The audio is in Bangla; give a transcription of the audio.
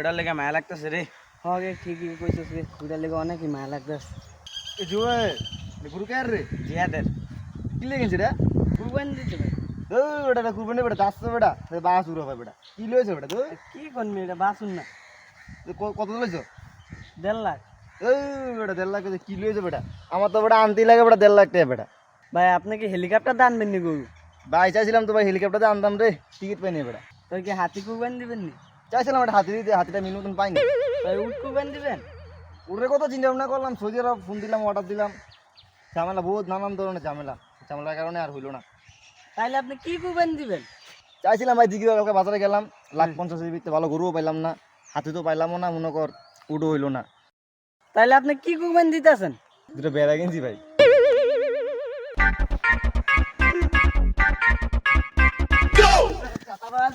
এটার লেগে মায়া লাগতেছে রে। হগে ঠিকই কইছস রে, ওইটার লেগে অনেকই মায়া লাগতেছে। এ জুয়ে গুরু কার রে জিয়াদের কি লেগেছে রে কুরবানি দিতে ভাই। বেটা কুরবানি বেটা যাচ্ছে বেটা বাস উড়ো ভাই বেটা কি লইছে বেটা তুই কি করবি এটা বাসুন না, কত লইছ 1.5 লাখ। বেটা 1.5 লাখ কি লইছে বেটা আমার তো বেটা আনতেই লাগে বেটা 1.5 লাখ টাকা বেটা ভাই আপনি কি হেলিকপ্টার দানবেন নি গরু? ভাই চাইছিলাম তো ভাই হেলিকপ্টারে আনতাম রে টিকিট পাইনি বেটা তো কি হাতি কুরবানি দিবেন নি? চাইছিলাম একটা হাতি দিতে হাতিটা মিন মতন পাইনি ভাই উট কুরবানি দিবেন? ওরে কত চিন্তা ভাবনা করলাম সৌদি আরব ফোন দিলাম অর্ডার দিলাম ঝামেলা বহুত নানান ধরনের ঝামেলার কারণে আর হইলো না তাইলে আপনি কি কুরবানি দিবেন? চাইছিলাম ভাই দিকে কালকে বাজারে গেলাম 1,50,000 ভিতরে ভালো গরুও পাইলাম না হাতি তো পাইলামও না মনে কর উডও হইলো না তাইলে আপনি কি কুরবানি দিতেছেন? দুটো বেড়া কিনছি ভাই চাতাবাজ